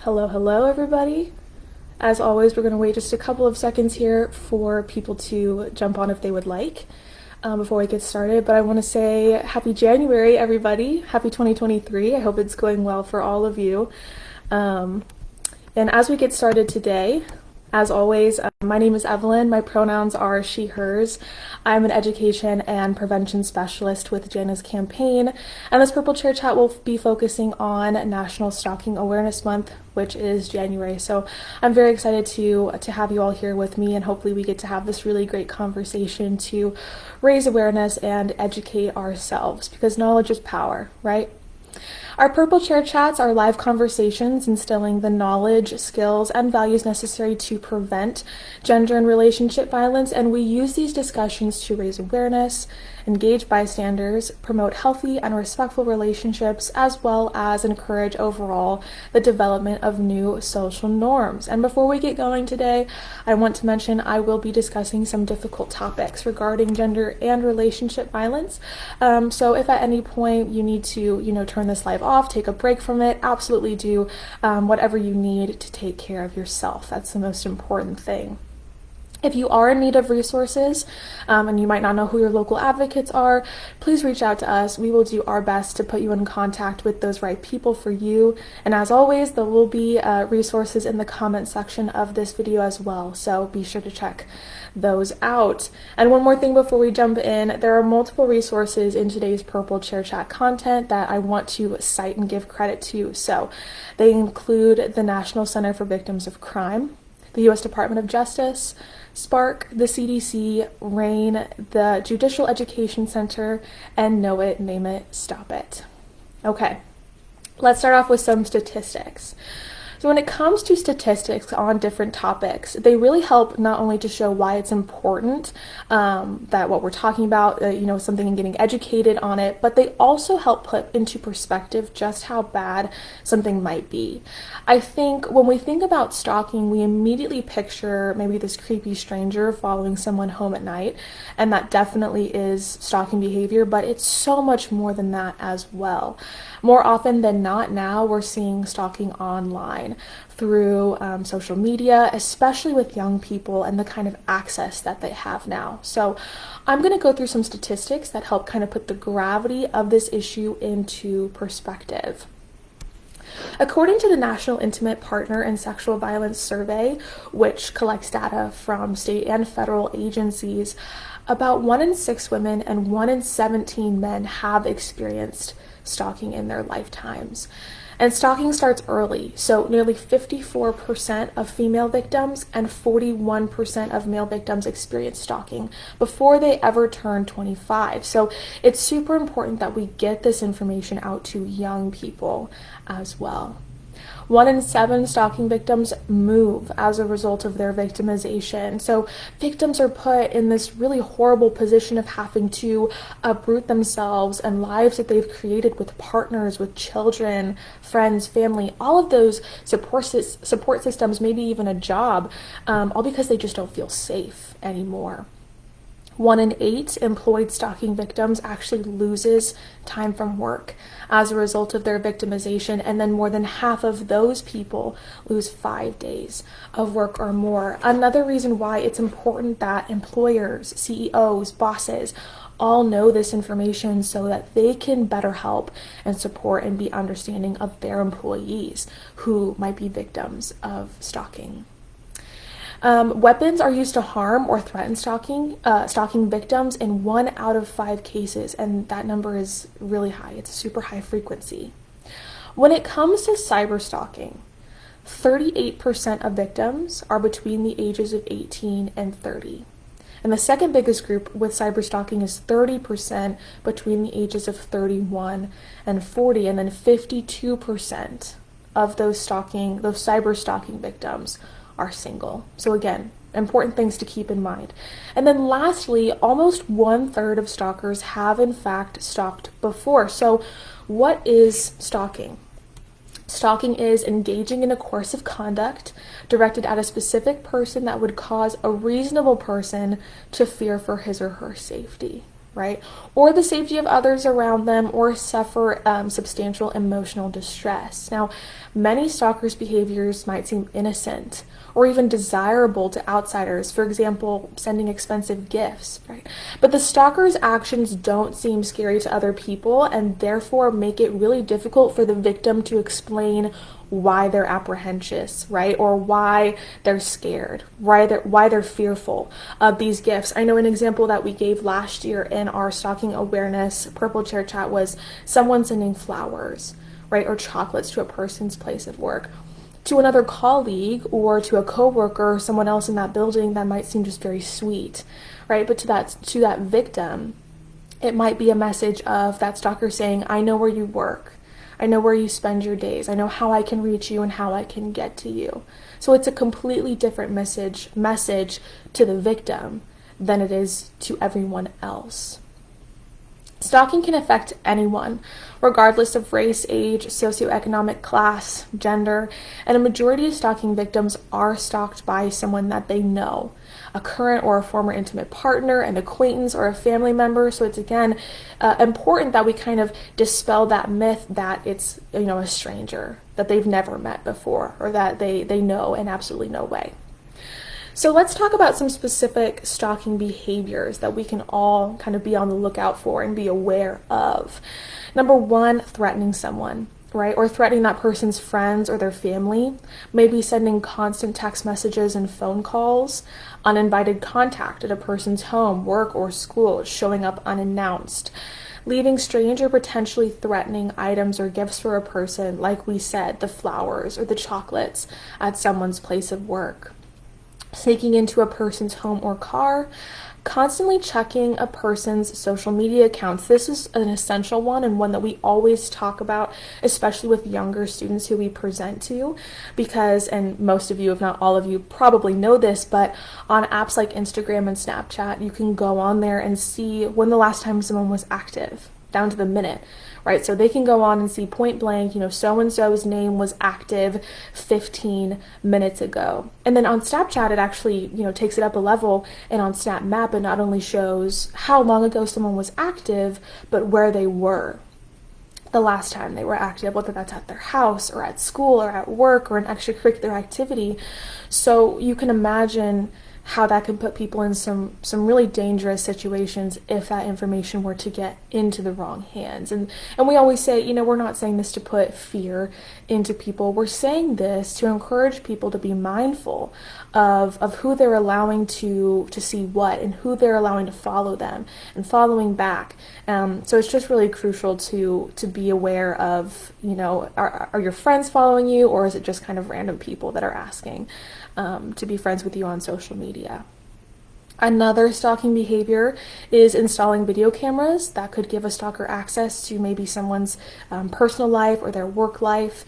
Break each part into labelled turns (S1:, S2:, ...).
S1: Hello everybody. As always, we're going to wait just a couple of seconds here for people to jump on if they would like before we get started. But I want to say happy January, everybody. Happy 2023. I hope it's going well for all of you. And as we get started today, as always, my name is Evelyn. My pronouns are she, hers. I'm an education and prevention specialist with Jana's campaign, and this Purple Chair Chat will be focusing on National Stalking Awareness Month, which is January. So I'm very excited to have you all here with me, and hopefully we get to have this really great conversation to raise awareness and educate ourselves, because knowledge is power, right? Our Purple Chair Chats are live conversations instilling the knowledge, skills, and values necessary to prevent gender and relationship violence, and we use these discussions to raise awareness, engage bystanders, promote healthy and respectful relationships, as well as encourage overall the development of new social norms. And before we get going today, I want to mention I will be discussing some difficult topics regarding gender and relationship violence. So if at any point you need to, turn this live off, take a break from it, absolutely do whatever you need to take care of yourself. That's the most important thing. If you are in need of resources and you might not know who your local advocates are, please reach out to us. We will do our best to put you in contact with those right people for you. And as always, there will be resources in the comment section of this video as well. So be sure to check those out. And one more thing before we jump in, there are multiple resources in today's Purple Chair Chat content that I want to cite and give credit to. So they include the National Center for Victims of Crime, the U.S. Department of Justice, Spark, the CDC, RAIN, the Judicial Education Center, and Know It, Name It, Stop It. Okay, let's start off with some statistics. So when it comes to statistics on different topics, they really help not only to show why it's important that what we're talking about, something and getting educated on it, but they also help put into perspective just how bad something might be. I think when we think about stalking, we immediately picture maybe this creepy stranger following someone home at night, and that definitely is stalking behavior, but it's so much more than that as well. More often than not now, we're seeing stalking online through social media, especially with young people and the kind of access that they have now. So I'm going to go through some statistics that help kind of put the gravity of this issue into perspective. According to the National Intimate Partner and Sexual Violence Survey, which collects data from state and federal agencies, about 1 in 6 women and 1 in 17 men have experienced stalking in their lifetimes. And stalking starts early, so nearly 54% of female victims and 41% of male victims experience stalking before they ever turn 25. So it's super important that we get this information out to young people as well. 1 in 7 stalking victims move as a result of their victimization. So victims are put in this really horrible position of having to uproot themselves and lives that they've created with partners, with children, friends, family, all of those support systems, maybe even a job, all because they just don't feel safe anymore. 1 in 8 employed stalking victims actually loses time from work as a result of their victimization, and then more than half of those people lose 5 days of work or more. Another reason why it's important that employers, CEOs, bosses, all know this information so that they can better help and support and be understanding of their employees who might be victims of stalking. Weapons are used to harm or threaten stalking victims in 1 out of 5 cases, and that number is really high. It's a super high frequency. When it comes to cyber stalking, 38% of victims are between the ages of 18 and 30. And the second biggest group with cyber stalking is 30% between the ages of 31 and 40, and then 52% of those cyber stalking victims are single. So again, important things to keep in mind. And then lastly, almost 1/3 of stalkers have in fact stalked before. So what is stalking? Stalking is engaging in a course of conduct directed at a specific person that would cause a reasonable person to fear for his or her safety. right? Or the safety of others around them, or suffer substantial emotional distress. Now, many stalkers' behaviors might seem innocent or even desirable to outsiders, for example, sending expensive gifts, right? But the stalker's actions don't seem scary to other people, and therefore make it really difficult for the victim to explain why they're apprehensive, right? Or why they're scared, why they're fearful of these gifts. I know an example that we gave last year in our stalking awareness purple chair chat was someone sending flowers, right? Or chocolates to a person's place of work. To another colleague or to a coworker or someone else in that building, that might seem just very sweet, right? But to that victim, it might be a message of that stalker saying, I know where you work. I know where you spend your days. I know how I can reach you and how I can get to you. So it's a completely different message to the victim than it is to everyone else. Stalking can affect anyone, regardless of race, age, socioeconomic class, gender, and a majority of stalking victims are stalked by someone that they know, a current or a former intimate partner, an acquaintance, or a family member. So it's, again, important that we kind of dispel that myth that it's, a stranger that they've never met before, or that they know in absolutely no way. So let's talk about some specific stalking behaviors that we can all kind of be on the lookout for and be aware of. Number one, threatening someone, right? Or threatening that person's friends or their family. Maybe sending constant text messages and phone calls, uninvited contact at a person's home, work, or school, showing up unannounced. Leaving strange or potentially threatening items or gifts for a person, like we said, the flowers or the chocolates at someone's place of work. Sneaking into a person's home or car, constantly checking a person's social media accounts. This is an essential one, and one that we always talk about, especially with younger students who we present to, because, and most of you, if not all of you, probably know this, but on apps like Instagram and Snapchat, you can go on there and see when the last time someone was active, down to the minute, right? So they can go on and see point blank, so-and-so's name was active 15 minutes ago. And then on Snapchat, it actually, takes it up a level, and on Snap Map, it not only shows how long ago someone was active, but where they were the last time they were active, whether that's at their house or at school or at work or an extracurricular activity. So you can imagine how that can put people in some really dangerous situations if that information were to get into the wrong hands. And we always say, we're not saying this to put fear into people. We're saying this to encourage people to be mindful of who they're allowing to see what, and who they're allowing to follow them and following back. So it's just really crucial to be aware of, are your friends following you, or is it just kind of random people that are asking to be friends with you on social media? Another stalking behavior is installing video cameras that could give a stalker access to maybe someone's personal life or their work life,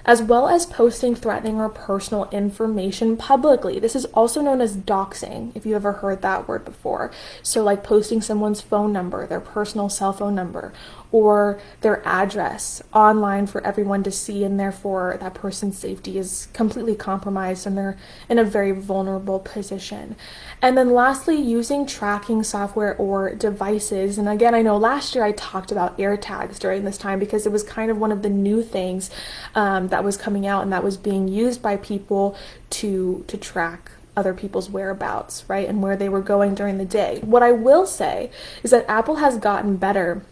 S1: as well as posting threatening or personal information publicly. This is also known as doxing, if you ever heard that word before. So like posting someone's phone number, their personal cell phone number, or their address online for everyone to see, and therefore that person's safety is completely compromised and they're in a very vulnerable position. And then lastly, using tracking software or devices. And again, I know last year I talked about AirTags during this time because it was kind of one of the new things that was coming out and that was being used by people to track other people's whereabouts, right, and where they were going during the day. What I will say is that Apple has gotten better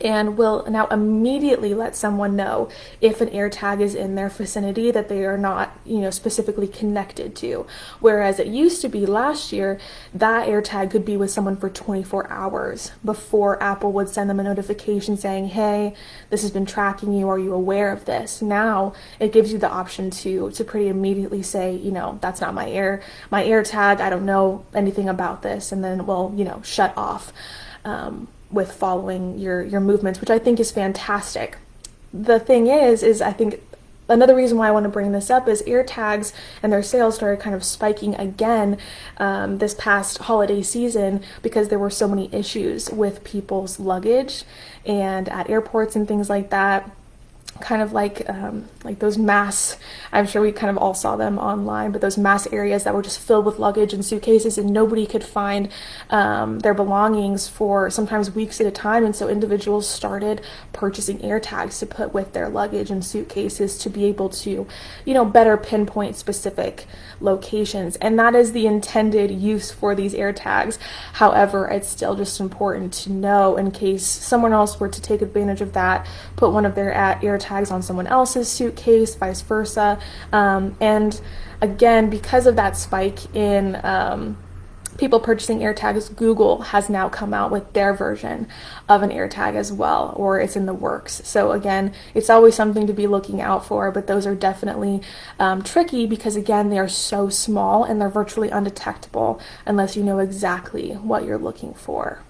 S1: and will now immediately let someone know if an AirTag is in their vicinity that they are not, specifically connected to. Whereas it used to be last year, that AirTag could be with someone for 24 hours before Apple would send them a notification saying, hey, this has been tracking you, are you aware of this? Now it gives you the option to pretty immediately say, that's not my AirTag, I don't know anything about this, and then will, shut off with following your movements, which I think is fantastic. The thing is I think another reason why I want to bring this up is AirTags and their sales started kind of spiking again this past holiday season because there were so many issues with people's luggage and at airports and things like that. kind of like those mass, I'm sure we kind of all saw them online, but those mass areas that were just filled with luggage and suitcases, and nobody could find their belongings for sometimes weeks at a time. And so individuals started purchasing air tags to put with their luggage and suitcases to be able to, better pinpoint specific locations. And that is the intended use for these air tags. However, it's still just important to know, in case someone else were to take advantage of that, put one of their air tags on someone else's suitcase, vice versa. And again, because of that spike in people purchasing air tags, Google has now come out with their version of an air tag as well, or it's in the works. So again, it's always something to be looking out for, but those are definitely tricky because, again, they are so small and they're virtually undetectable unless you know exactly what you're looking for.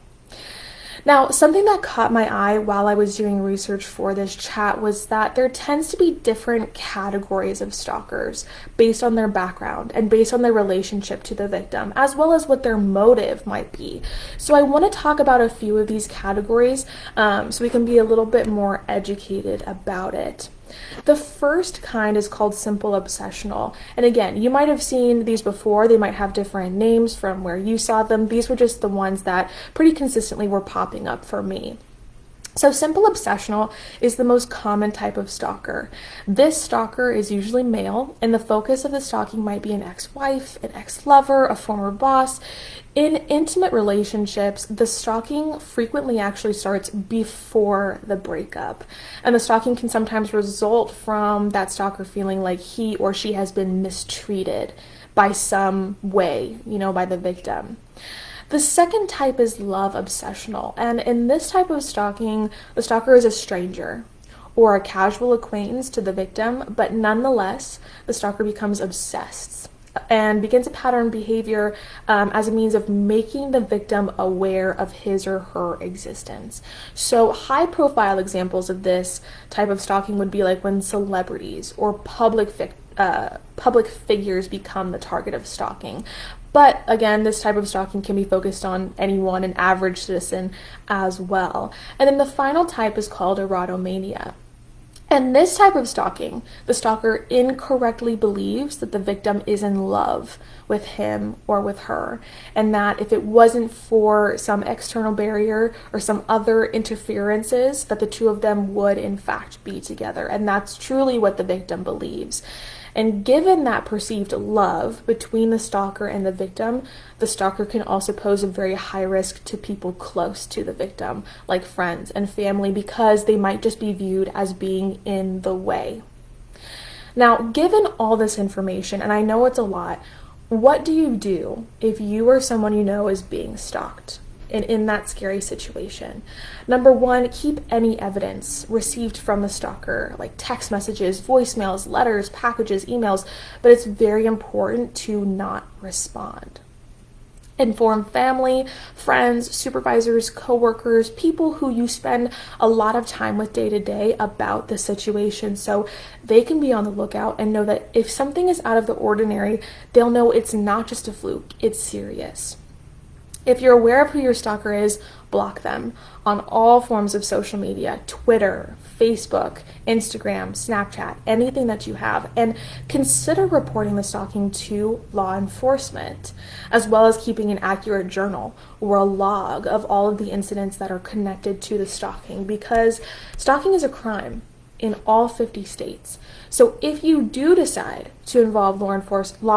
S1: Now, something that caught my eye while I was doing research for this chat was that there tends to be different categories of stalkers based on their background and based on their relationship to the victim, as well as what their motive might be. So I want to talk about a few of these categories so we can be a little bit more educated about it. The first kind is called simple obsessional. And again, you might have seen these before. They might have different names from where you saw them. These were just the ones that pretty consistently were popping up for me. So simple obsessional is the most common type of stalker. This stalker is usually male, and the focus of the stalking might be an ex-wife, an ex-lover, a former boss. In intimate relationships, the stalking frequently actually starts before the breakup. And the stalking can sometimes result from that stalker feeling like he or she has been mistreated by some way, by the victim. The second type is love obsessional, and in this type of stalking, the stalker is a stranger or a casual acquaintance to the victim, but nonetheless, the stalker becomes obsessed and begins a pattern behavior as a means of making the victim aware of his or her existence. So high-profile examples of this type of stalking would be like when celebrities or public figures become the target of stalking. But again, this type of stalking can be focused on anyone, an average citizen as well. And then the final type is called erotomania. And this type of stalking, the stalker incorrectly believes that the victim is in love with him or with her, and that if it wasn't for some external barrier or some other interferences, that the two of them would in fact be together. And that's truly what the victim believes. And given that perceived love between the stalker and the victim, the stalker can also pose a very high risk to people close to the victim, like friends and family, because they might just be viewed as being in the way. Now, given all this information, and I know it's a lot, what do you do if you or someone you know is being stalked? In that scary situation? Number one, keep any evidence received from the stalker, like text messages, voicemails, letters, packages, emails, but it's very important to not respond. Inform family, friends, supervisors, coworkers, people who you spend a lot of time with day to day about the situation, so they can be on the lookout and know that if something is out of the ordinary, they'll know it's not just a fluke, it's serious. If you're aware of who your stalker is, block them on all forms of social media, Twitter, Facebook, Instagram, Snapchat, anything that you have, and consider reporting the stalking to law enforcement, as well as keeping an accurate journal or a log of all of the incidents that are connected to the stalking, because stalking is a crime in all 50 states. So if you do decide to involve law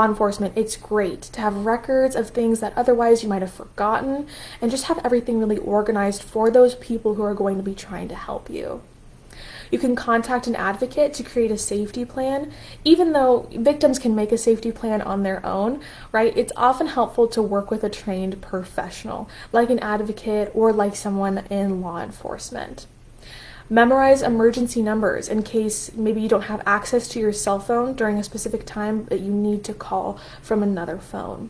S1: enforcement, it's great to have records of things that otherwise you might have forgotten, and just have everything really organized for those people who are going to be trying to help you. You can contact an advocate to create a safety plan. Even though victims can make a safety plan on their own, right? It's often helpful to work with a trained professional, like an advocate or like someone in law enforcement. Memorize emergency numbers in case maybe you don't have access to your cell phone during a specific time that you need to call from another phone.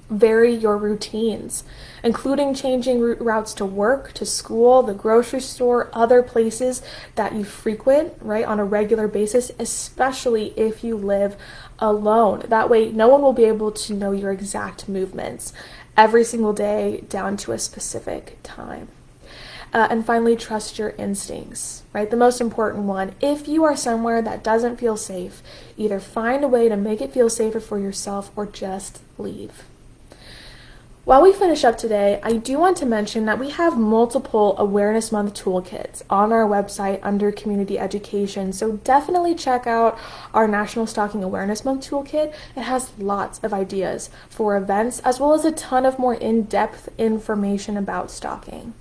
S1: Vary your routines, including changing routes to work, to school, the grocery store, other places that you frequent, right, on a regular basis, especially if you live alone. That way, no one will be able to know your exact movements every single day down to a specific time. And finally, trust your instincts, right? The most important one. If you are somewhere that doesn't feel safe, either find a way to make it feel safer for yourself or just leave. While we finish up today, I do want to mention that we have multiple Awareness Month toolkits on our website under Community Education, so definitely check out our National Stalking Awareness Month toolkit. It has lots of ideas for events, as well as a ton of more in-depth information about stalking.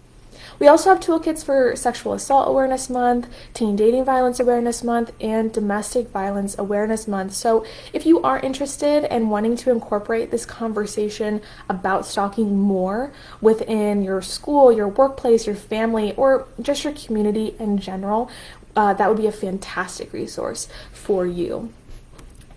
S1: We also have toolkits for Sexual Assault Awareness Month, Teen Dating Violence Awareness Month, and Domestic Violence Awareness Month. So if you are interested in wanting to incorporate this conversation about stalking more within your school, your workplace, your family, or just your community in general, that would be a fantastic resource for you.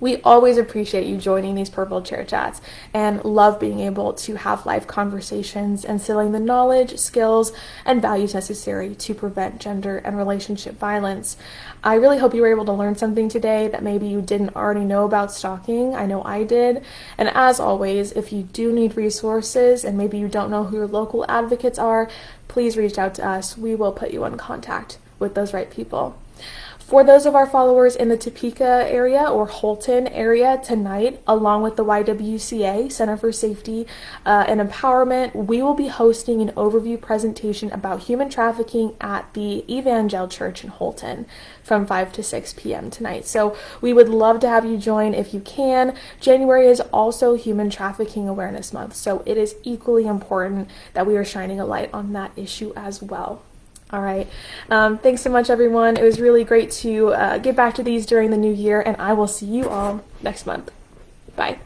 S1: We always appreciate you joining these Purple Chair Chats and love being able to have live conversations, instilling the knowledge, skills, and values necessary to prevent gender and relationship violence. I really hope you were able to learn something today that maybe you didn't already know about stalking. I know I did. And as always, if you do need resources and maybe you don't know who your local advocates are, please reach out to us. We will put you in contact with those right people. For those of our followers in the Topeka area or Holton area tonight, along with the YWCA, Center for Safety and Empowerment, we will be hosting an overview presentation about human trafficking at the Evangel Church in Holton from 5 to 6 p.m. tonight. So we would love to have you join if you can. January is also Human Trafficking Awareness Month, so it is equally important that we are shining a light on that issue as well. All right. Thanks so much, everyone. It was really great to get back to these during the new year, and I will see you all next month. Bye.